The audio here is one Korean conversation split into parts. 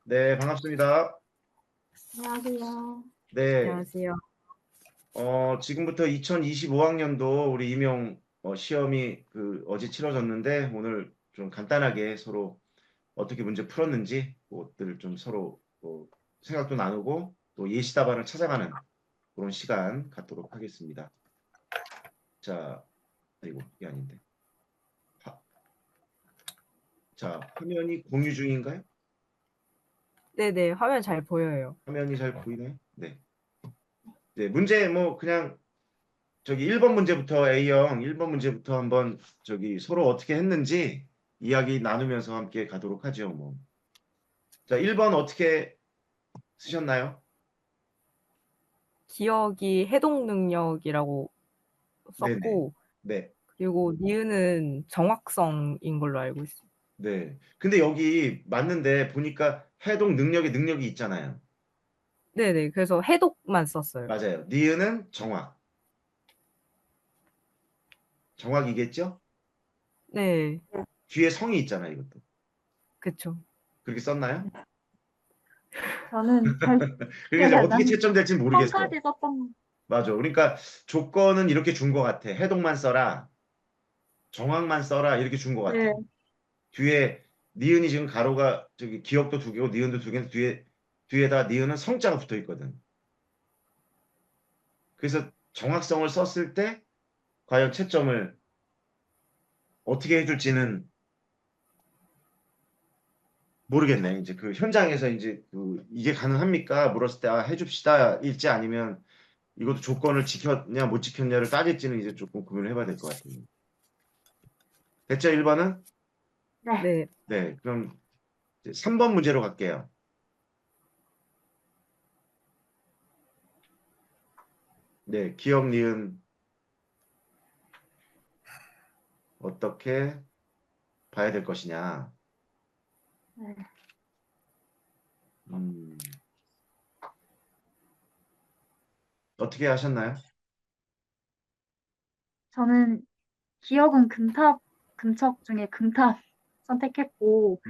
네, 반갑습니다. 안녕하세요. 네, 안녕하세요. 지금부터 2025학년도 우리 임용 시험이 어제 치러졌는데 오늘 좀 간단하게 서로 어떻게 문제 풀었는지 그것들 좀 서로 생각도 나누고 또 예시 답안을 찾아가는 그런 시간 갖도록 하겠습니다. 자, 이거 이게 아닌데. 자, 화면이 공유 중인가요? 네네, 화면 잘 보여요. 화면이 잘 보이나요? 네. 네, 문제 그냥 저기 1번 문제부터 A형 1번 문제부터 한번 저기 서로 어떻게 했는지 이야기 나누면서 함께 가도록 하죠. 뭐. 자, 1번 어떻게 쓰셨나요? 기억이 해독 능력이라고 네네. 썼고, 네. 그리고 니은은 정확성인 걸로 알고 있어요. 네. 근데 여기 맞는데 보니까 해독 능력이 있잖아요. 네네, 그래서 해독만 썼어요. 맞아요. 니은은 정확. 정확이겠죠? 네, 뒤에 성이 있잖아요, 이것도. 그쵸. 그렇게 썼나요? 저는 잘 그러니까 기억이 이제 안 어떻게 나는데 채점될지 모르겠어. 성까지 썼던 맞아. 그러니까 조건은 이렇게 준 것 같아. 해독만 써라. 정확만 써라. 이렇게 준 것 같아. 네. 뒤에 니은이 지금 가로가 저기 기역도 두 개고 니은도 두 개인데 뒤에다 니은은 성자가 붙어 있거든. 그래서 정확성을 썼을 때 과연 채점을 어떻게 해줄지는 모르겠네. 이제 그 현장에서 이제 이게 가능합니까? 물었을 때 해줍시다 일지 아니면 이것도 조건을 지켰냐 못 지켰냐를 따질지는 이제 조금 고민을 해봐야 될 것 같아요. 됐죠? 1번은? 네. 네, 네. 그럼 이제 3번 문제로 갈게요. 네. 기역 니은 어떻게 봐야 될 것이냐. 네. 어떻게 하셨나요? 저는 기억은 금척 중에 금탑 선택했고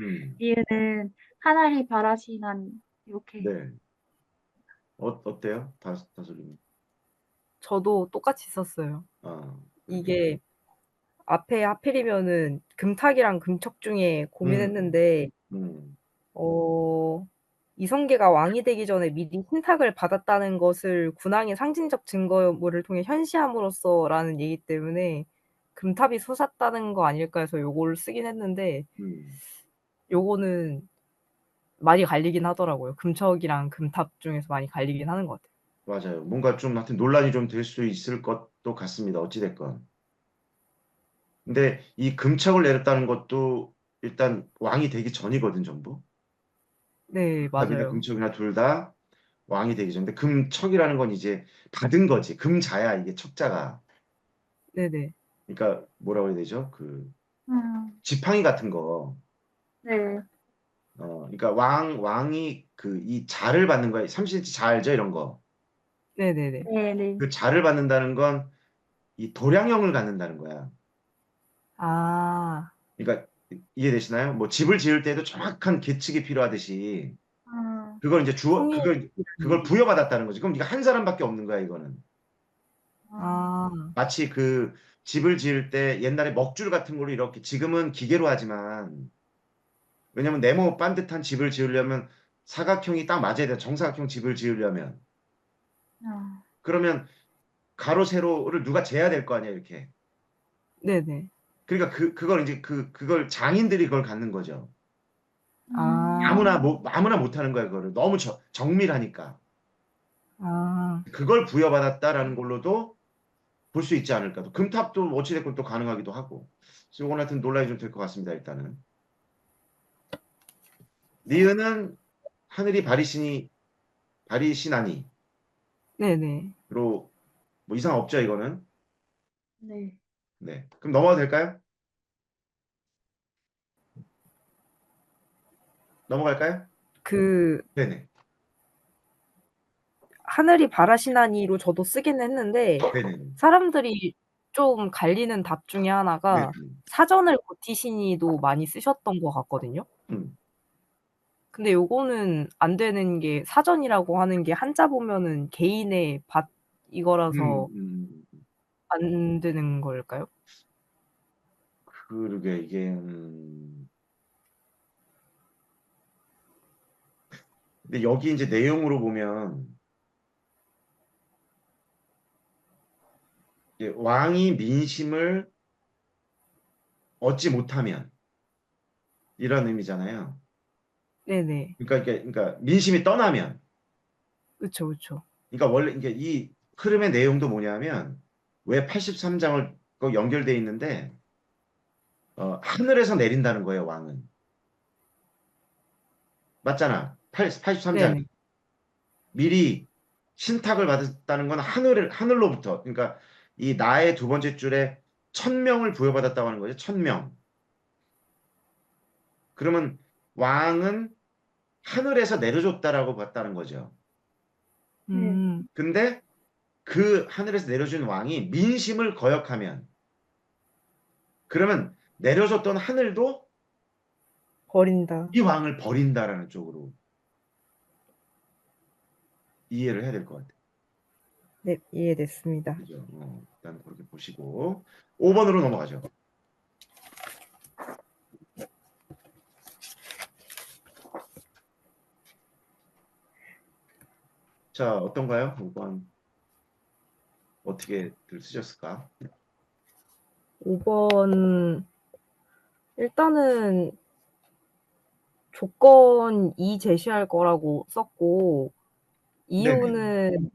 니은은 하나리 바라시난 이렇게. 네. 어때요? 다솔님. 저도 똑같이 썼어요. 아, 이게 앞에 하필이면은 금탁이랑 금척 중에 음, 고민했는데, 음, 이성계가 왕이 되기 전에 미리 신탁을 받았다는 것을 군왕의 상징적 증거물을 통해 현시함으로써라는 얘기 때문에 금탑이 솟았다는 거 아닐까 해서 요거를 쓰긴 했는데, 음. 요거는 많이 갈리긴 하더라고요. 금척이랑 금탑 중에서 많이 갈리긴 하는 것 같아요. 맞아요. 뭔가 좀 하여튼 논란이 좀 될 수 있을 것도 같습니다. 어찌됐건. 근데 이 금척을 내렸다는 것도 일단 왕이 되기 전이거든, 전부. 네, 금탑이나 맞아요. 금척이나 둘 다 왕이 되기 전. 근데 금척이라는 건 이제 받은 거지. 금자야, 이게 척자가. 네네. 그러니까 뭐라고 해야 되죠? 음, 지팡이 같은 거. 네. 그러니까 왕이 이 자를 받는 거야. 삼신지 자 알죠? 이런 거. 네네네. 네, 네. 그 자를 받는다는 건 이 도량형을 갖는다는 거야. 아, 그러니까 이해되시나요? 뭐 집을 지을 때도 정확한 계측이 필요하듯이 음, 그걸 이제 성인이라는 그걸 얘기. 부여받았다는 거지. 그럼 네가 한 사람밖에 없는 거야, 이거는. 아, 마치 그 집을 지을 때 옛날에 먹줄 같은 걸로 이렇게 지금은 기계로 하지만 왜냐면 네모 반듯한 집을 지으려면 사각형이 딱 맞아야 돼. 정사각형 집을 지으려면. 아, 그러면 가로 세로를 누가 재야 될 거 아니야, 이렇게. 네네. 그러니까 그걸 이제 그걸 장인들이 그걸 갖는 거죠. 아, 아무나 못 하는 거야, 그거를. 너무 정밀하니까. 아, 그걸 부여받았다라는 걸로도 볼 수 있지 않을까. 또 금탑도 어찌됐건 또 가능하기도 하고. 그래서 이건 하여튼 논란이 좀 될 것 같습니다, 일단은. 니은은 하늘이 바리시나니로 네네. 뭐 이상 없죠, 이거는. 네. 네. 그럼 넘어가도 될까요? 넘어갈까요? 그 네네. 하늘이 바라시나니로 저도 쓰긴 했는데, 네네네. 사람들이 좀 갈리는 답 중에 하나가 네네. 사전을 고티시니도 많이 쓰셨던 것 같거든요. 음. 근데 요거는 안 되는 게 사전이라고 하는 게 한자 보면은 개인의 밭 이거라서 음. 안 되는 걸까요? 그러게 이게 근데 여기 이제 내용으로 보면 이제 왕이 민심을 얻지 못하면 이런 의미잖아요. 네네. 그러니까 민심이 떠나면. 그쵸, 그쵸. 그러니까 원래 이게 이 흐름의 내용도 뭐냐면 왜 83장을 연결돼 있는데 하늘에서 내린다는 거예요, 왕은. 맞잖아. 83장이. 네네. 미리 신탁을 받았다는 건 하늘로부터. 그러니까 이 나의 두 번째 줄에 1000명을 부여받았다고 하는 거죠. 1000명. 그러면 왕은 하늘에서 내려줬다라고 봤다는 거죠. 네. 음. 근데 그 하늘에서 내려준 왕이 민심을 거역하면 그러면 내려줬던 하늘도 버린다. 이 왕을 버린다라는 쪽으로 이해를 해야 될 것 같아요. 네, 이해됐습니다. 그죠? 일단 그렇게 보시고 5번으로 넘어가죠. 자, 어떤가요? 5번 어떻게들 쓰셨을까? 5번 일단은 조건 2 제시할 거라고 썼고 네네. 이유는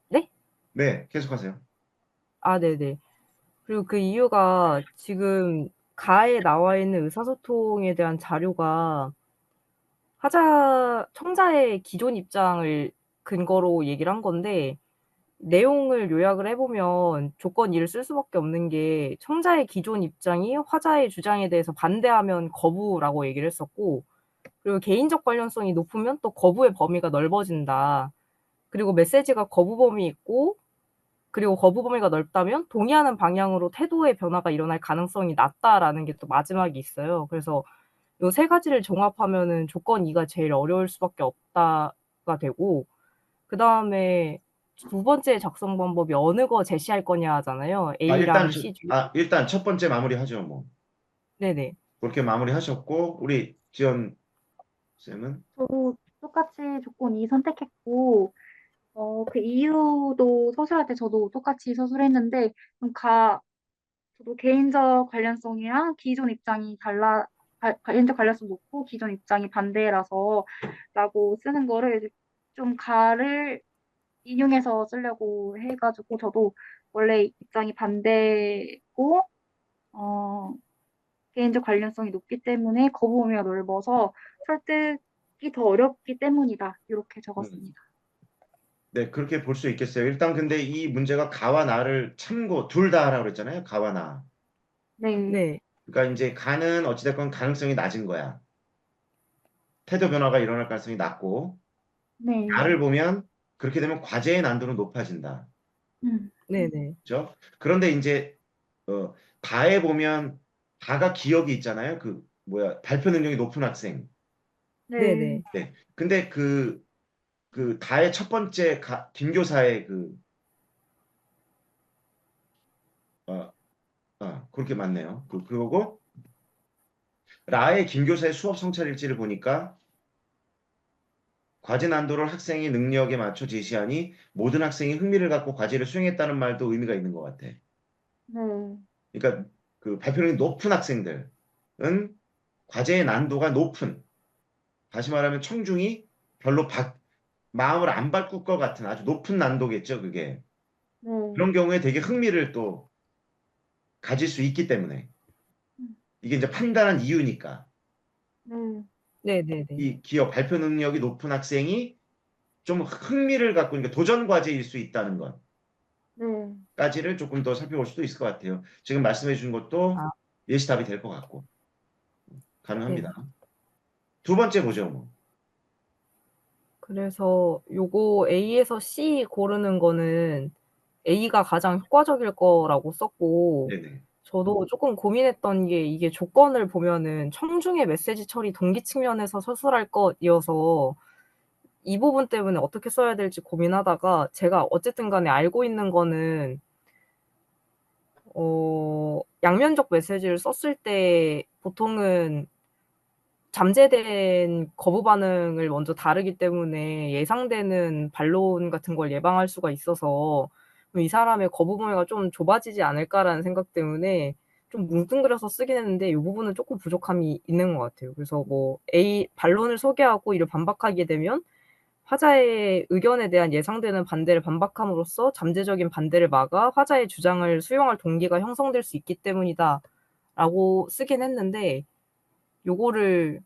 네? 네, 계속하세요. 아 네네. 그리고 그 이유가 지금 가에 나와 있는 의사소통에 대한 자료가 청자의 기존 입장을 근거로 얘기를 한 건데 내용을 요약을 해 보면 조건 2를 쓸 수밖에 없는 게 청자의 기존 입장이 화자의 주장에 대해서 반대하면 거부라고 얘기를 했었고 그리고 개인적 관련성이 높으면 또 거부의 범위가 넓어진다. 그리고 메시지가 거부 범위 있고 그리고 거부 범위가 넓다면 동의하는 방향으로 태도의 변화가 일어날 가능성이 낮다라는 게 또 마지막에 있어요. 그래서 요 세 가지를 종합하면은 조건 2가 제일 어려울 수밖에 없다가 되고 그다음에 두 번째 작성 방법이 어느 거 제시할 거냐잖아요. A랑 C 중에. 일단 첫 번째 마무리하죠, 뭐. 네네. 그렇게 마무리하셨고 우리 지연 쌤은 저도 똑같이 조건 2 선택했고, 그 이유도 서술할 때 저도 똑같이 서술했는데, 좀 저도 개인적 관련성이랑 기존 입장이 개인적 관련성 높고 기존 입장이 반대라서 라고 쓰는 거를 이제 좀 가를 인용해서 쓰려고 해가지고 저도 원래 입장이 반대고, 어, 개인적 관련성이 높기 때문에 거부 범위가 넓어서 설득이 더 어렵기 때문이다. 이렇게 음. 적었습니다. 네, 그렇게 볼 수 있겠어요. 일단 근데 이 문제가 가와 나를 둘 다 하라고 그랬잖아요. 가와 나. 네, 네. 그러니까 이제 가는 어찌됐건 가능성이 낮은 거야. 태도 변화가 일어날 가능성이 낮고 네, 나를 보면 그렇게 되면 과제의 난도는 높아진다. 음, 네네. 그죠? 그런데 이제 다에 보면 다가 기억이 있잖아요. 그 뭐야 발표 능력이 높은 학생. 네, 네네. 네. 근데 그 다의 첫 번째 김교사의 어, 그렇게 맞네요. 그거고 라의 김교사의 수업 성찰일지를 보니까 과제 난도를 학생의 능력에 맞춰 제시하니 모든 학생이 흥미를 갖고 과제를 수행했다는 말도 의미가 있는 것 같아. 네, 그러니까 그 발표력이 높은 학생들은 과제의 난도가 높은, 다시 말하면 청중이 별로 마음을 안 바꿀 것 같은 아주 높은 난도겠죠, 그게. 네, 그런 경우에 되게 흥미를 또 가질 수 있기 때문에 음, 이게 이제 판단한 이유니까 네, 네네네. 이 기업 발표 능력이 높은 학생이 좀 흥미를 갖고 그러니까 도전 과제일 수 있다는 네, 것까지를 조금 더 살펴볼 수도 있을 것 같아요. 지금 말씀해 주신 것도 아 예시답이 될 것 같고 가능합니다. 네네. 두 번째 보죠, 뭐. 그래서 요거 A에서 C 고르는 거는 A가 가장 효과적일 거라고 썼고 네네. 저도 조금 고민했던 게 이게 조건을 보면은 청중의 메시지 처리 동기 측면에서 서술할 것이어서 이 부분 때문에 어떻게 써야 될지 고민하다가 제가 어쨌든 간에 알고 있는 거는 양면적 메시지를 썼을 때 보통은 잠재된 거부 반응을 먼저 다루기 때문에 예상되는 반론 같은 걸 예방할 수가 있어서 '이 사람의 거부 범위가 좀 좁아지지 않을까.'라는 생각 때문에 좀 뭉뚱그려서 쓰긴 했는데 이 부분은 쪼끔 부족함이 있는 것 같아요. 그래서 뭐 반론을 소개하고 이를 반박하게 되면 화자의 의견에 대한 예상되는 반대를 반박함으로써 잠재적인 반대를 막아 화자의 주장을 수용할 동기가 형성될 수 있기 때문이다라고 쓰긴 했는데 요거를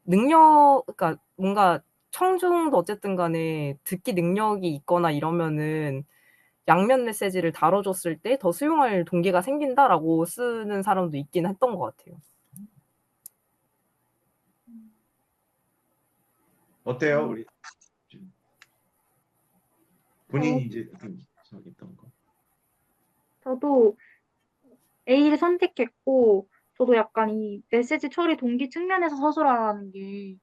그러니까 뭔가 청중도 어쨌든 간에 듣기 능력이 있거나 이러면은 양면 메시지를 다뤄줬을 때 더 수용할 동기가 생긴다라고 쓰는 사람도 있긴 했던 것 같아요. 어때요? 우리 지금 본인이 저, 이제 생각했던 거. 저도 A를 선택했고, 저도 약간 이 메시지 처리 동기 측면에서 서술하라는 게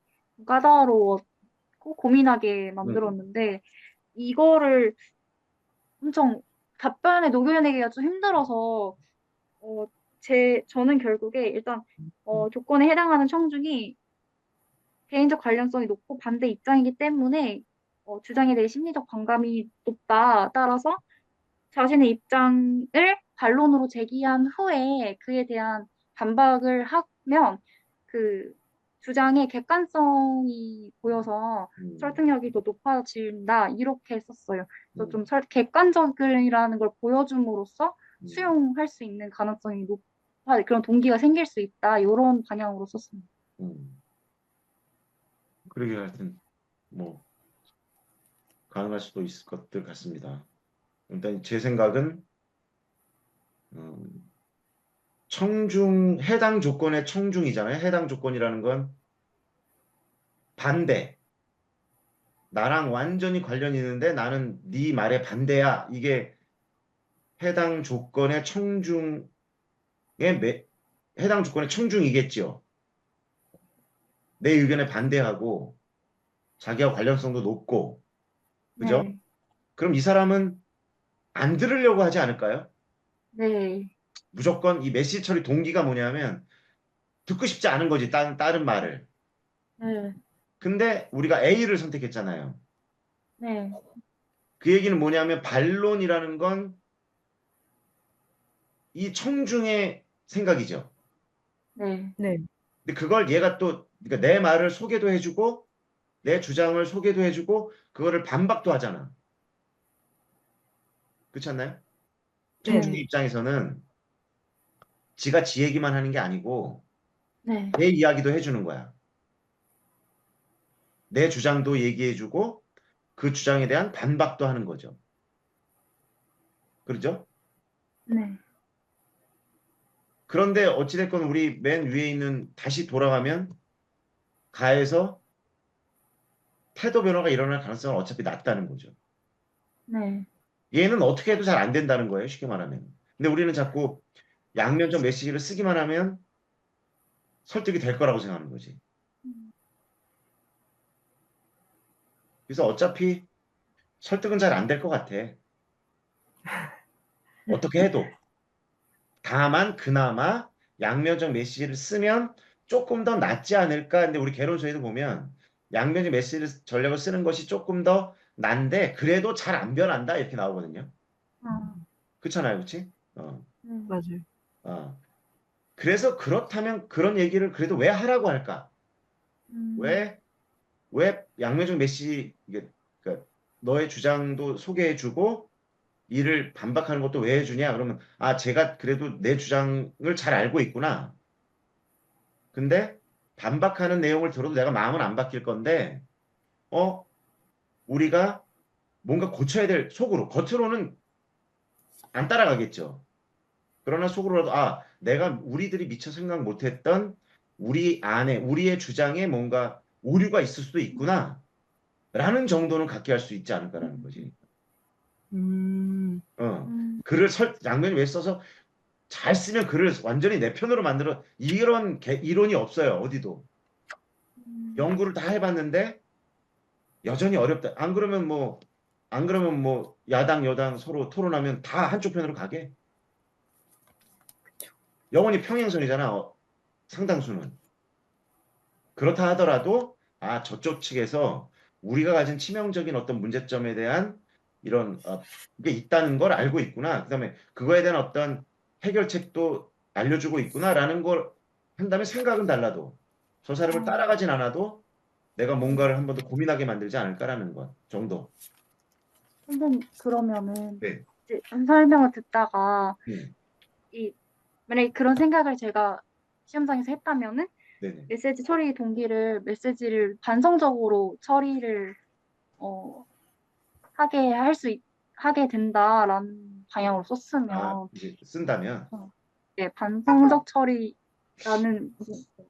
까다로웠고 고민하게 음, 만들었는데, 이거를 엄청 답변에 녹여내기가 좀 힘들어서, 어, 저는 결국에 일단, 음, 조건에 해당하는 청중이 개인적 관련성이 높고 반대 입장이기 때문에, 주장에 대해 심리적 반감이 높다. 따라서 자신의 입장을 반론으로 제기한 후에 그에 대한 반박을 하면 그 주장의 객관성이 보여서 음, 설득력이 더 높아진다. 이렇게 썼어요. 그래서 음, 좀 객관적이라는 걸 보여줌으로써 음, 수용할 수 있는 가능성이 높아, 그런 동기가 생길 수 있다. 이런 방향으로 썼습니다. 음. 그러게 하여튼 뭐 가능할 수도 있을 것들 같습니다. 일단 제 생각은 음, 해당 조건의 청중이잖아요. 해당 조건이라는 건 반대. 나랑 완전히 관련이 있는데 나는 네 말에 반대야. 이게 해당 조건의 청중의 해당 조건의 청중이겠죠. 내 의견에 반대하고 자기와 관련성도 높고, 그죠? 네, 그럼 이 사람은 안 들으려고 하지 않을까요? 네, 무조건 이 메시지 처리 동기가 뭐냐면 듣고 싶지 않은 거지, 다른 말을. 네, 근데 우리가 A를 선택했잖아요. 네, 그 얘기는 뭐냐면 반론이라는 건 이 청중의 생각이죠. 네, 네. 근데 그걸 얘가 또 그러니까 내 말을 소개도 해주고 내 주장을 소개도 해주고 그거를 반박도 하잖아. 그렇지 않나요? 청중의 네, 입장에서는 지가 지 얘기만 하는 게 아니고 네, 내 이야기도 해주는 거야. 내 주장도 얘기해주고 그 주장에 대한 반박도 하는 거죠. 그렇죠? 네, 그런데 어찌됐건 우리 맨 위에 있는 다시 돌아가면 가에서 태도 변화가 일어날 가능성은 어차피 낮다는 거죠. 네. 얘는 어떻게 해도 잘 안 된다는 거예요. 쉽게 말하면. 근데 우리는 자꾸 양면적 메시지를 쓰기만 하면 설득이 될 거라고 생각하는 거지. 음, 그래서 어차피 설득은 잘 안 될 것 같아. 어떻게 해도. 다만 그나마 양면적 메시지를 쓰면 조금 더 낫지 않을까. 근데 우리 개론서에도 보면 양면적 메시지 전략을 쓰는 것이 조금 더 난데 그래도 잘 안 변한다 이렇게 나오거든요. 아, 그렇잖아요, 그렇지? 어, 맞아요. 어. 그래서 그렇다면 그런 얘기를 그래도 왜 하라고 할까? 음, 왜 양면적 메시지 이게 그러니까 너의 주장도 소개해주고 이를 반박하는 것도 왜 해주냐? 그러면 아 제가 그래도 내 주장을 잘 알고 있구나. 근데 반박하는 내용을 들어도 내가 마음은 안 바뀔 건데, 어, 우리가 뭔가 고쳐야 될 속으로, 겉으로는 안 따라가겠죠. 그러나 속으로라도, 아, 내가 우리들이 미처 생각 못했던 우리 안에, 우리의 주장에 뭔가 오류가 있을 수도 있구나. 라는 정도는 갖게 할 수 있지 않을까라는 거지. 음. 어. 음, 양면이 왜 써서 잘 쓰면 글을 완전히 내 편으로 만들어 이런 이론이 없어요. 어디도. 연구를 다 해봤는데 여전히 어렵다. 안 그러면 뭐 야당 여당 서로 토론하면 다 한쪽 편으로 가게. 영원히 평행선이잖아. 상당수는. 그렇다 하더라도 저쪽 측에서 우리가 가진 치명적인 어떤 문제점에 대한 이런 게 있다는 걸 알고 있구나. 그다음에 그거에 대한 어떤 해결책도 알려주고 있구나라는 걸 한다면 생각은 달라도 저 사람을 따라가진 않아도 내가 뭔가를 한 번 더 고민하게 만들지 않을까라는 것 정도. 선생님, 그러면은 네. 이제 설명을 듣다가 네. 만약에 그런 생각을 제가 시험장에서 했다면은 네네. 메시지 처리 동기를 메시지를 반성적으로 처리를 하게 하게 된다라는 방향으로 썼으면 이제 쓴다면 네, 반성적 처리라는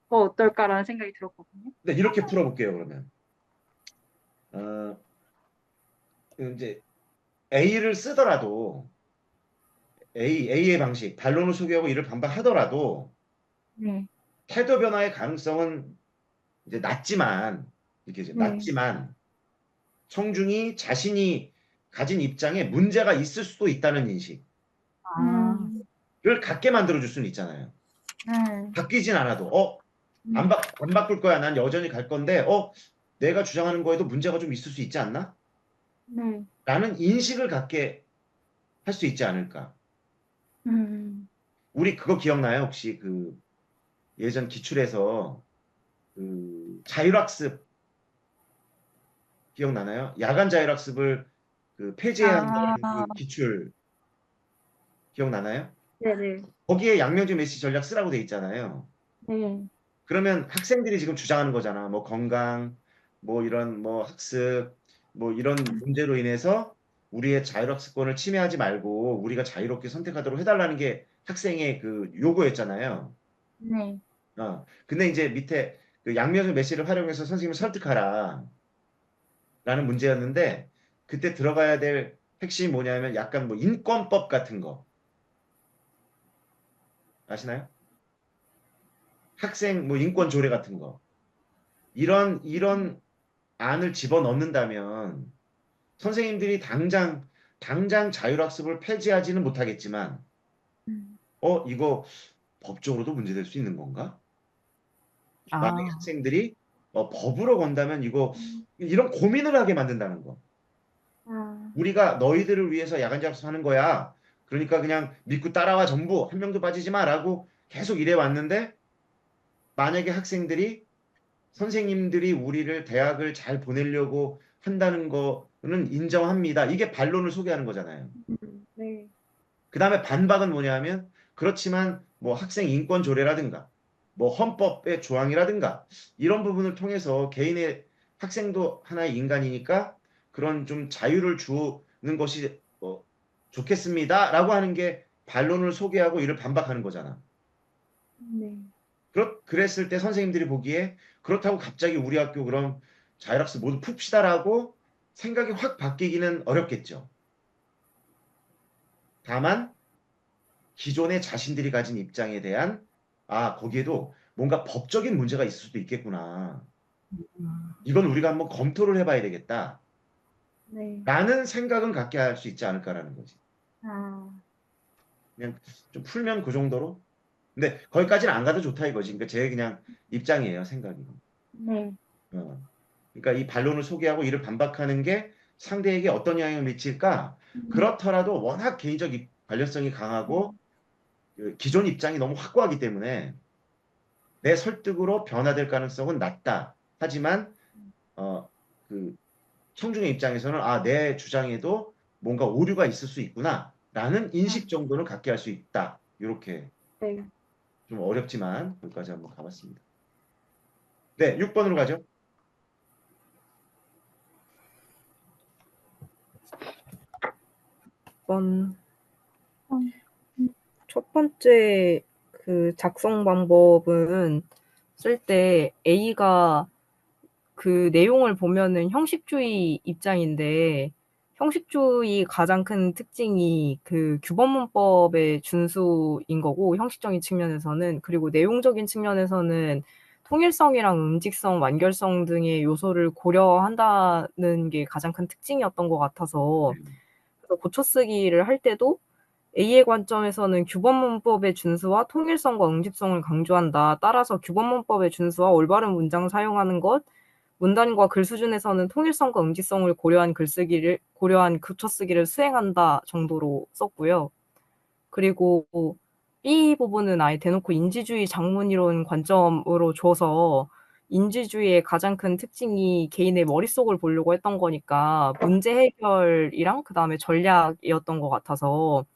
거 어떨까라는 생각이 들었거든요. 네, 이렇게 풀어볼게요. 그러면 이제 A를 쓰더라도 A의 방식, 반론을 소개하고 이를 반박하더라도 네, 태도 변화의 가능성은 이제 네, 낮지만 청중이 자신이 가진 입장에 문제가 있을 수도 있다는 인식을 아, 갖게 만들어줄 수는 있잖아요. 네, 바뀌진 않아도 안 바꿀 거야. 난 여전히 갈 건데 내가 주장하는 거에도 문제가 좀 있을 수 있지 않나? 네, 라는 인식을 갖게 할 수 있지 않을까. 우리 그거 기억나요? 혹시 그 예전 기출에서 그 자율학습 기억나나요? 야간 자율학습을 폐지해야 한다는 그 기출 기억나나요? 네네, 거기에 양명주 메시 전략 쓰라고 돼 있잖아요. 네, 그러면 학생들이 지금 주장하는 거잖아. 뭐 건강, 뭐 이런 뭐 학습, 뭐 이런 문제로 인해서 우리의 자율학습권을 침해하지 말고 우리가 자유롭게 선택하도록 해달라는 게 학생의 그 요구였잖아요. 네, 근데 이제 밑에 그 양명주 메시를 활용해서 선생님을 설득하라. 라는 문제였는데 그때 들어가야 될 핵심이 뭐냐면 약간 뭐 인권법 같은 거 아시나요? 학생 뭐 인권 조례 같은 거 이런 안을 집어넣는다면 선생님들이 당장 자율학습을 폐지하지는 못하겠지만 이거 법적으로도 문제될 수 있는 건가? 만약에 아, 학생들이 법으로 건다면 이런 고민을 하게 만든다는 거. 우리가 너희들을 위해서 야간 작업하는 거야. 그러니까 그냥 믿고 따라와 전부 한 명도 빠지지 마라고 계속 이래 왔는데 만약에 학생들이 선생님들이 우리를 대학을 잘 보내려고 한다는 거는 인정합니다. 이게 반론을 소개하는 거잖아요. 네, 그 다음에 반박은 뭐냐면 그렇지만 뭐 학생 인권 조례라든가 뭐 헌법의 조항이라든가 이런 부분을 통해서 개인의 학생도 하나의 인간이니까 그런 좀 자유를 주는 것이 좋겠습니다라고 하는 게 반론을 소개하고 이를 반박하는 거잖아. 네, 그랬을 때 선생님들이 보기에 그렇다고 갑자기 우리 학교 그럼 자율학습 모두 풉시다라고 생각이 확 바뀌기는 어렵겠죠. 다만 기존의 자신들이 가진 입장에 대한 거기에도 뭔가 법적인 문제가 있을 수도 있겠구나. 이건 우리가 한번 검토를 해봐야 되겠다. 네, 라는 생각은 갖게 할 수 있지 않을까라는 거지. 아, 그냥 좀 풀면 그 정도로. 근데 거기까지는 안 가도 좋다 이거지. 그러니까 제 그냥 입장이에요, 생각이. 네, 어. 그러니까 이 반론을 소개하고 이를 반박하는 게 상대에게 어떤 영향을 미칠까? 그렇더라도 워낙 개인적 관련성이 강하고 그 기존 입장이 너무 확고하기 때문에 내 설득으로 변화될 가능성은 낮다. 하지만 어, 그 청중의 입장에서는 내 주장에도 뭔가 오류가 있을 수 있구나라는 인식 정도는 갖게 할 수 있다. 이렇게 네. 좀 어렵지만 거기까지 한번 가봤습니다. 네, 6번으로 가죠. 번 첫 번째 그 작성 방법은 쓸 때 A가 그 내용을 보면은 형식주의 입장인데 형식주의 가장 큰 특징이 그 규범문법의 준수인 거고, 형식적인 측면에서는. 그리고 내용적인 측면에서는 통일성이랑 응직성, 완결성 등의 요소를 고려한다는 게 가장 큰 특징이었던 것 같아서, 그래서 고쳐쓰기를 할 때도 A의 관점에서는 규범문법의 준수와 통일성과 응집성을 강조한다. 따라서 규범문법의 준수와 올바른 문장 사용하는 것, 문단과 글 수준에서는 통일성과 응집성을 고려한 고쳐쓰기를 수행한다 정도로 썼고요. 그리고 B 부분은 아예 대놓고 인지주의 장문이론 관점으로 줘서, 인지주의의 가장 큰 특징이 개인의 머릿속을 보려고 했던 거니까 문제 해결이랑 그다음에 전략이었던 것 같아서,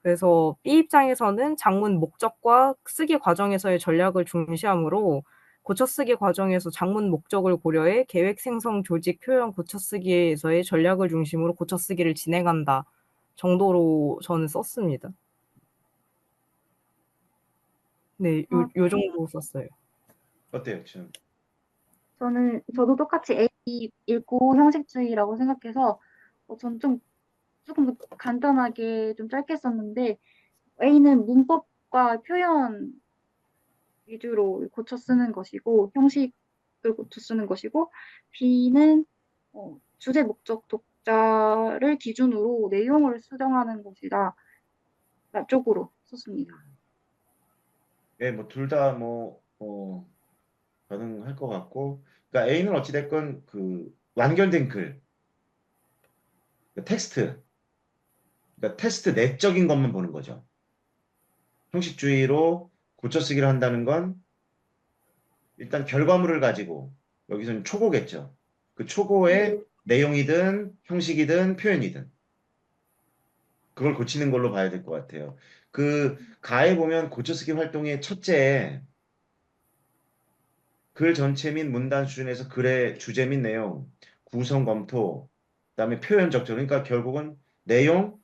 그래서 B 입장에서는 장문 목적과 쓰기 과정에서의 전략을 중시하므로 고쳐쓰기 과정에서 장문 목적을 고려해 계획 생성, 조직, 표현, 고쳐쓰기에서의 전략을 중심으로 고쳐쓰기를 진행한다 정도로 저는 썼습니다. 네, 요 정도 썼어요. 어때요, 지금? 저도 똑같이 A 읽고 형식주의라고 생각해서 전 조금 더 간단하게 좀 짧게 썼는데, A는 문법과 표현 위주로 고쳐 쓰는 것이고 형식을 고쳐 쓰는 것이고, B는 주제, 목적, 독자를 기준으로 내용을 수정하는 것이다. 나 쪽으로 썼습니다. 예, 뭐 둘 다 가능할 것 같고, 그러니까 A는 어찌됐건 그 완결된 글, 그 텍스트, 그러니까 테스트 내적인 것만 보는 거죠. 형식주의로 고쳐쓰기를 한다는 건 일단 결과물을 가지고, 여기서는 초고겠죠. 그 초고의 내용이든 형식이든 표현이든 그걸 고치는 걸로 봐야 될 것 같아요. 그 가에 보면 고쳐쓰기 활동의 첫째, 글 전체 및 문단 수준에서 글의 주제 및 내용, 구성 검토, 그다음에 표현 적절. 그러니까 결국은 내용,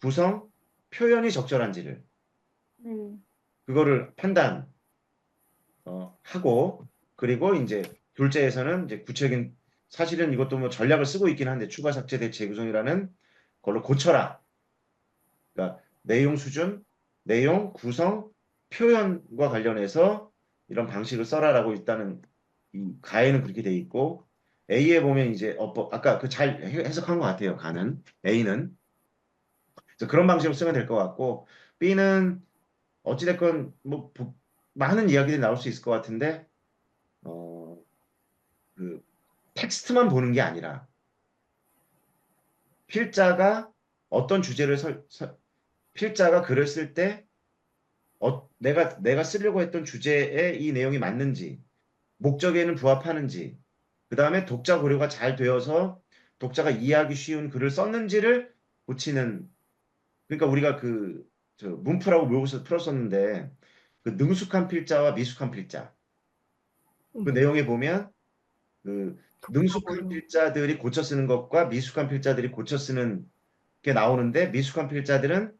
구성, 표현이 적절한지를 네. 그거를 판단 하고, 그리고 이제 둘째에서는 이제 구체적인, 사실은 이것도 뭐 전략을 쓰고 있긴 한데, 추가 삭제 대체 재구성이라는 걸로 고쳐라. 그러니까 내용 수준, 내용, 구성, 표현과 관련해서 이런 방식을 써라라고 일단은 이 가에는 그렇게 돼 있고, A에 보면 이제 아까 그 잘 해석한 것 같아요. 가는 A는 그래서 그런 방식으로 쓰면 될 것 같고, B는 어찌됐건 뭐 많은 이야기들이 나올 수 있을 것 같은데, 어, 그 텍스트만 보는 게 아니라 필자가 어떤 주제를 필자가 글을 쓸 때 내가 쓰려고 했던 주제에 이 내용이 맞는지, 목적에는 부합하는지, 그 다음에 독자 고려가 잘 되어서 독자가 이해하기 쉬운 글을 썼는지를 고치는. 그러니까 우리가 저 문프라고 모의고사 풀었었는데, 그 능숙한 필자와 미숙한 필자, 그 내용에 보면 그 능숙한 필자들이 고쳐 쓰는 것과 미숙한 필자들이 고쳐 쓰는 게 나오는데, 미숙한 필자들은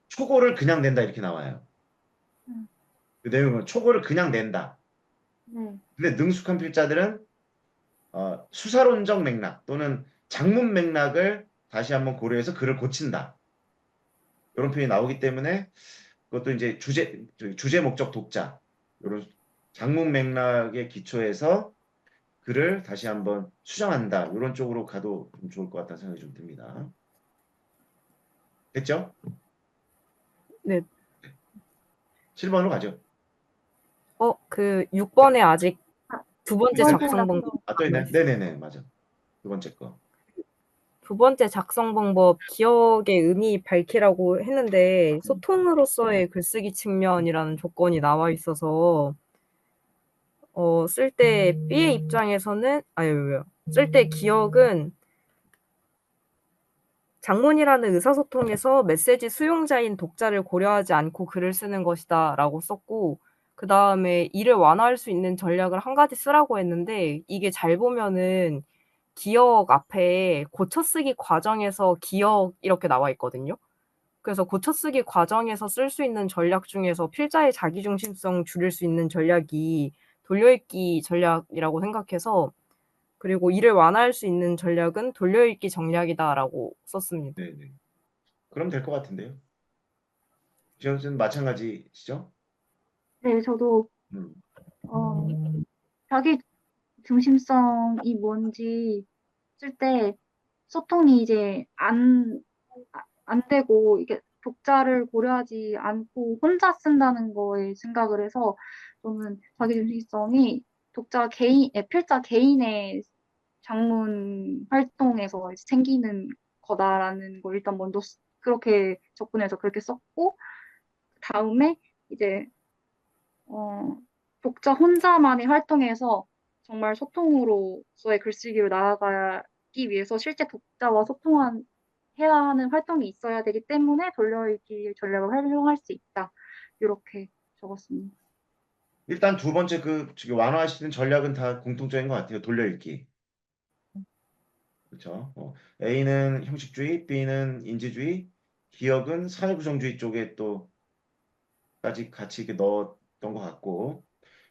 초고를 그냥 낸다 이렇게 나와요. 음. 그 내용은 초고를 그냥 낸다. 네. 근데 능숙한 필자들은 수사론적 맥락 또는 장문 맥락을 다시 한번 고려해서 글을 고친다. 이런 표현이 나오기 때문에, 그것도 이제 주제 목적 독자, 이런 장문 맥락에 기초해서 글을 다시 한번 수정한다. 이런 쪽으로 가도 좀 좋을 것 같다는 생각이 좀 듭니다. 됐죠? 네. 7번으로 가죠. 그 6번에 아직 두 번째 두 번째 작성 방법. 또 있네. 네네네, 맞아. 두 번째 거. 두 번째 작성 방법, 기억의 의미 밝히라고 했는데, 소통으로서의 글쓰기 측면이라는 조건이 나와 있어서, 쓸 때 B의 입장에서는, 쓸 때 기억은 장문이라는 의사소통에서 메시지 수용자인 독자를 고려하지 않고 글을 쓰는 것이다 라고 썼고, 그 다음에 이를 완화할 수 있는 전략을 한 가지 쓰라고 했는데, 이게 잘 보면은 기억 앞에 고쳐쓰기 과정에서 기억 이렇게 나와 있거든요. 그래서 고쳐쓰기 과정에서 쓸 수 있는 전략 중에서 필자의 자기중심성 줄일 수 있는 전략이 돌려읽기 전략이라고 생각해서, 그리고 이를 완화할 수 있는 전략은 돌려읽기 전략이다라고 썼습니다. 네네. 그럼 될 것 같은데요. 지영 씨는 마찬가지시죠? 네, 저도 음. 어, 자기 중심성이 뭔지 쓸 때 소통이 이제 안 되고 이게 독자를 고려하지 않고 혼자 쓴다는 거에 생각을 해서 저는 자기 중심성이 필자 개인의 장문 활동에서 생기는 거다라는 걸 일단 먼저 그렇게 접근해서 그렇게 썼고 다음에 이제 어, 독자 혼자만의 활동에서 정말 소통으로서의 글쓰기로 나아가기 위해서 실제 독자와 해야 하는 활동이 있어야 되기 때문에 돌려읽기 전략을 활용할 수 있다. 이렇게 적었습니다. 일단 두 번째 지금 완화하시는 전략은 다 공통적인 것 같아요. 돌려읽기. 그렇죠? A는 형식주의, B는 인지주의, 기억은 사회구성주의 쪽에 또까지 같이 이렇게 넣었던 것 같고.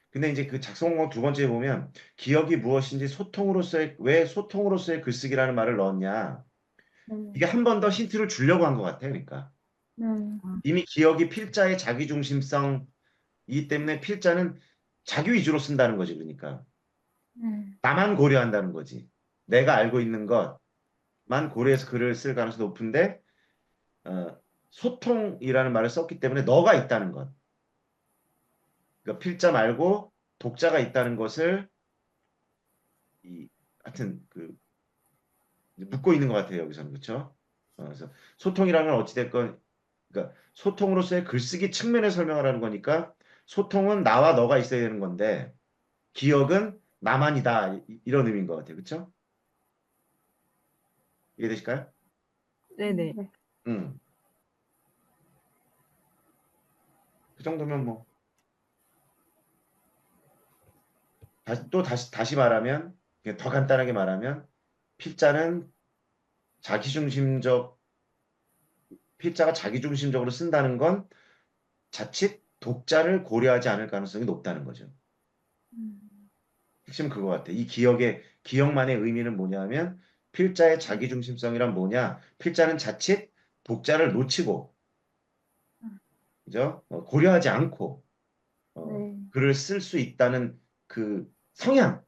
근데 이제 그 작성원 두 번째 보면 기억이 무엇인지 왜 소통으로서의 글쓰기라는 말을 넣었냐. 네, 이게 한 번 더 힌트를 주려고 한 것 같아요. 그러니까. 네, 이미 기억이 필자의 자기중심성이기 때문에 필자는 자기 위주로 쓴다는 거지. 그러니까. 네, 나만 고려한다는 거지. 내가 알고 있는 것만 고려해서 글을 쓸 가능성이 높은데 소통이라는 말을 썼기 때문에 너가 있다는 것. 그러니까 필자 말고 독자가 있다는 것을 하여튼 묻고 있는 것 같아요. 여기서는. 그렇죠? 그래서 소통이라는 건 어찌됐건 그러니까 소통으로서의 글쓰기 측면에 설명하라는 거니까 소통은 나와 너가 있어야 되는 건데 기억은 나만이다. 이런 의미인 것 같아요. 그렇죠? 이해되실까요? 네네. 네. 음. 그 정도면 뭐 다시 말하면 그냥 더 간단하게 말하면 필자는 자기중심적 필자가 자기중심적으로 쓴다는 건 자칫 독자를 고려하지 않을 가능성이 높다는 거죠. 음, 핵심은 그거 같아. 이 기억만의 의미는 뭐냐면 필자의 자기중심성이란 뭐냐? 필자는 자칫 독자를 놓치고 그죠? 고려하지 않고 네. 글을 쓸 수 있다는 그 성향.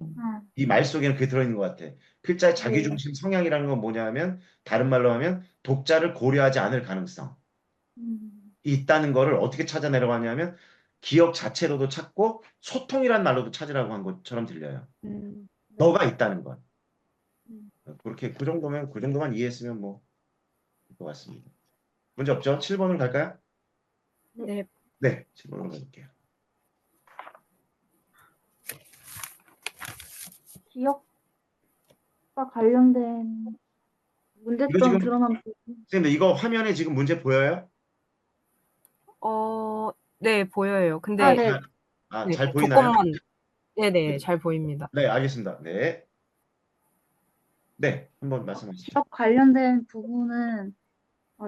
아, 이 말 속에는 그게 들어있는 것 같아. 필자의 네. 자기중심 성향이라는 건 뭐냐 하면 다른 말로 하면 독자를 고려하지 않을 가능성이 음, 있다는 거를 어떻게 찾아내려고 하냐면 기억 자체로도 찾고 소통이란 말로도 찾으라고 한 것처럼 들려요. 네. 너가 있다는 건. 음, 그렇게 그 정도만 이해했으면 뭐 될 것 같습니다. 문제 없죠? 7번으로 갈까요? 네. 네. 네, 7번으로 가볼게요. 기억과 관련된 이거 문제점 지금 드러난 부분. 선생님 이거 화면에 지금 문제 보여요? 네, 보여요. 아, 근데 네. 네, 잘 보이나요? 조건만 네네, 네, 잘 보입니다. 네, 알겠습니다. 네, 네, 한번 말씀하시죠. 기업 관련된 부분은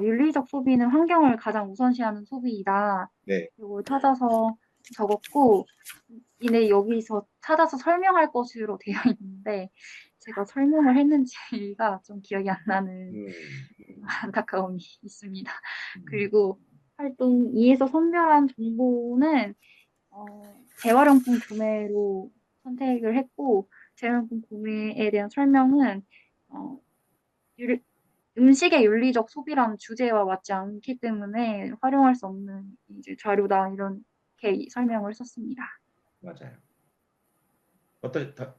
윤리적 소비는 환경을 가장 우선시하는 소비이다. 네, 이걸 찾아서 적었고, 이내 여기서 찾아서 설명할 것으로 되어 있는데, 제가 설명을 했는지가 좀 기억이 안 나는 음, 안타까움이 있습니다. 음, 그리고 활동 2에서 선별한 정보는 재활용품 구매로 선택을 했고, 재활용품 구매에 대한 설명은 어, 윤- 음식의 윤리적 소비라는 주제와 맞지 않기 때문에 활용할 수 없는 이제 자료다 이렇게 설명을 썼습니다. 맞아요.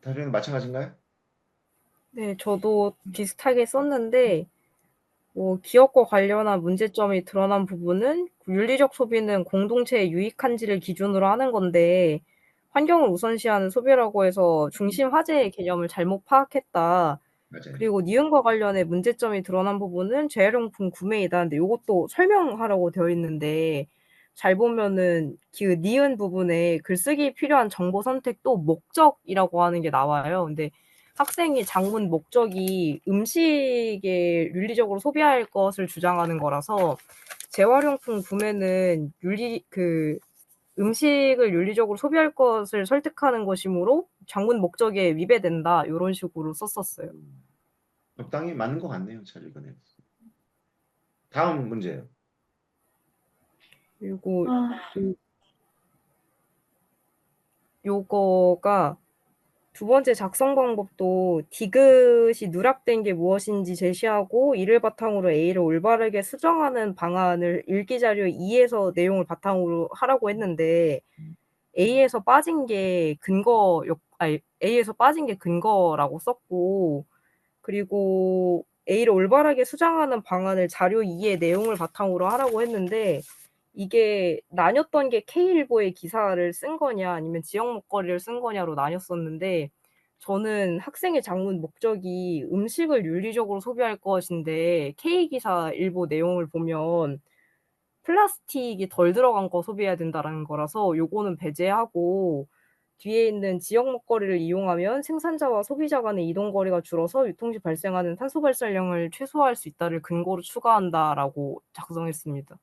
다른 마찬가지인가요? 네, 저도 비슷하게 썼는데 기업과 관련한 문제점이 드러난 부분은 윤리적 소비는 공동체에 유익한지를 기준으로 하는 건데 환경을 우선시하는 소비라고 해서 중심 화제의 개념을 잘못 파악했다. 맞아요. 그리고 니은과 관련해 문제점이 드러난 부분은 재활용품 구매이다. 근데 요것도 설명하라고 되어 있는데 잘 보면은 그 니은 부분에 글쓰기에 필요한 정보 선택도 목적이라고 하는 게 나와요. 근데 학생이 장문 목적이 음식에 윤리적으로 소비할 것을 주장하는 거라서 재활용품 구매는 음식을 윤리적으로 소비할 것을 설득하는 것이므로 장문 목적에 위배된다. 요런 식으로 썼었어요. 적당히 맞는 것 같네요. 잘 읽어내요. 다음 문제요. 그리고 아, 요거가 두 번째 작성 방법도 디귿이 누락된 게 무엇인지 제시하고 이를 바탕으로 A를 올바르게 수정하는 방안을 읽기 자료 2에서 내용을 바탕으로 하라고 했는데 A에서 빠진 게 A에서 빠진 게 근거라고 썼고 그리고 A를 올바르게 수정하는 방안을 자료 2의 내용을 바탕으로 하라고 했는데 이게 나뉘었던 게 K일보의 기사를 쓴 거냐 아니면 지역 먹거리를 쓴 거냐로 나뉘었었는데 저는 학생의 장문 목적이 음식을 윤리적으로 소비할 것인데 K기사 일보 내용을 보면 플라스틱이 덜 들어간 거 소비해야 된다라는 거라서 요거는 배제하고 뒤에 있는 지역 먹거리를 이용하면 생산자와 소비자 간의 이동 거리가 줄어서 유통 시 발생하는 탄소 발생량을 최소화할 수 있다를 근거로 추가한다라고 작성했습니다.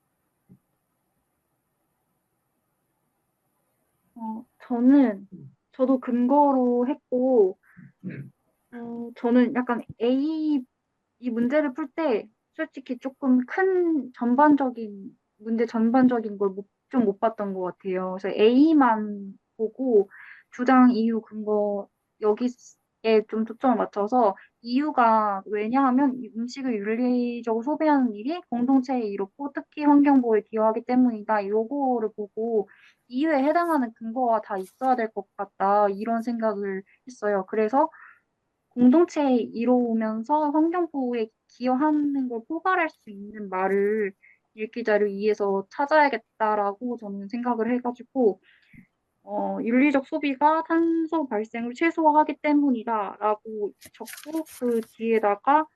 저도 근거로 했고, 음. 저는 약간 이 문제를 풀 때 솔직히 조금 큰 전반적인 걸 좀 못 봤던 것 같아요. 그래서 A만 보고 주장, 이유, 근거 여기에 좀 초점을 맞춰서 이유가 왜냐하면 이 음식을 윤리적으로 소비하는 일이 공동체에 이롭고 특히 환경보호에 기여하기 때문이다. 요거를 보고 이유에 해당하는 근거가 다 있어야 될 것 같다. 이런 생각을 했어요. 그래서 공동체에 이로우면서 환경보호에 기여하는 걸 포괄할 수 있는 말을 읽기 자료 2에서 찾아야겠다라고 저는 생각을 해가지고, 윤리적 소비가 탄소 발생을 최소화하기 때문이다라고 적고 그 뒤에다가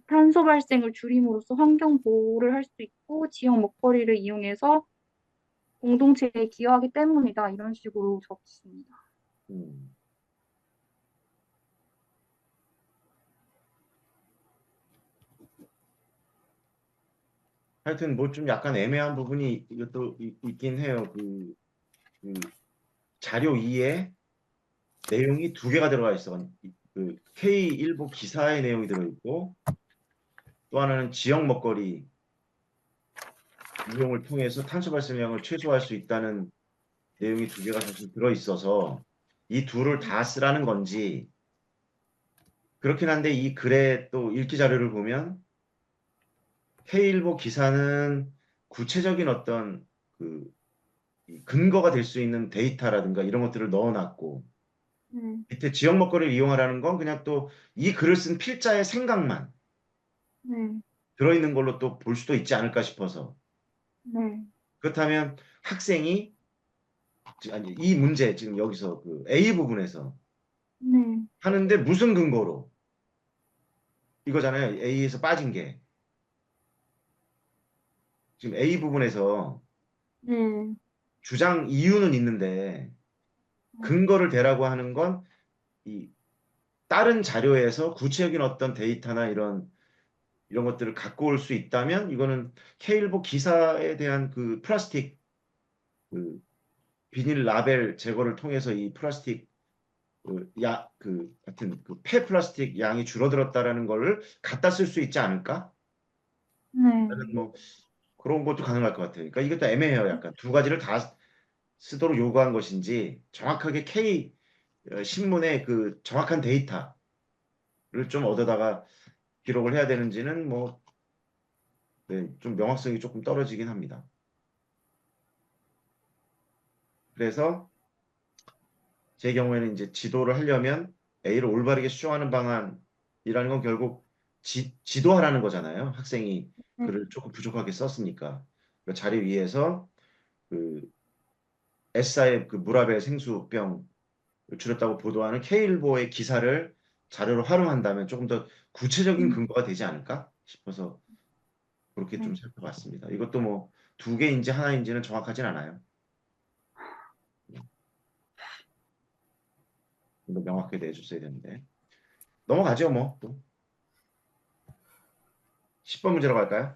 탄소 발생을 줄임으로써 환경 보호를 할 수 있고 지역 먹거리를 이용해서 공동체에 기여하기 때문이다 이런 식으로 적습니다. 음. 하여튼 뭐 좀 약간 애매한 부분이 이것도 있긴 해요. 그 자료 2에 내용이 두 개가 들어가 있어. 그 K일보 기사의 내용이 들어있고 또 하나는 지역 먹거리 이용을 통해서 탄소 발생량을 최소화할 수 있다는 내용이 두 개가 사실 들어있어서 이 둘을 다 쓰라는 건지 그렇긴 한데 이 글의 또 읽기 자료를 보면 K일보 기사는 구체적인 어떤 그 근거가 될 수 있는 데이터라든가 이런 것들을 넣어놨고 네, 밑에 지역 먹거리를 이용하라는 건 그냥 또 이 글을 쓴 필자의 생각만 네, 들어있는 걸로 또 볼 수도 있지 않을까 싶어서 네, 그렇다면 학생이 아니 이 문제 지금 여기서 그 A 부분에서 네, 하는데 무슨 근거로 이거잖아요. A에서 빠진 게 지금 A 부분에서 네. 주장 이유는 있는데 근거를 대라고 하는 건 이 다른 자료에서 구체적인 어떤 데이터나 이런 것들을 갖고 올 수 있다면 이거는 K일보 기사에 대한 그 플라스틱 그 비닐 라벨 제거를 통해서 이 플라스틱 하여튼 그 폐플라스틱 양이 줄어들었다라는 거를 갖다 쓸 수 있지 않을까? 네. 뭐 그런 것도 가능할 것 같아요. 그러니까 이것도 애매해요. 약간 두 가지를 다 쓰도록 요구한 것인지 정확하게 K 신문의 그 정확한 데이터를 좀 얻어다가 기록을 해야 되는지는 뭐 네, 좀 명확성이 조금 떨어지긴 합니다. 그래서 제 경우에는 이제 지도를 하려면 A를 올바르게 수정하는 방안이라는 건 결국 지도하라는 거잖아요. 학생이 네. 글을 조금 부족하게 썼으니까. 그 자료 위에서 그 S사의 그 무라벨 생수병 줄였다고 보도하는 K일보의 기사를 자료로 활용한다면 조금 더 구체적인 음, 근거가 되지 않을까 싶어서 그렇게 좀 네. 살펴봤습니다. 이것도 뭐 두 개인지 하나인지는 정확하진 않아요. 좀 더 명확하게 내줬어야 되는데. 넘어가죠, 뭐. 또. 10번 문제로 갈까요?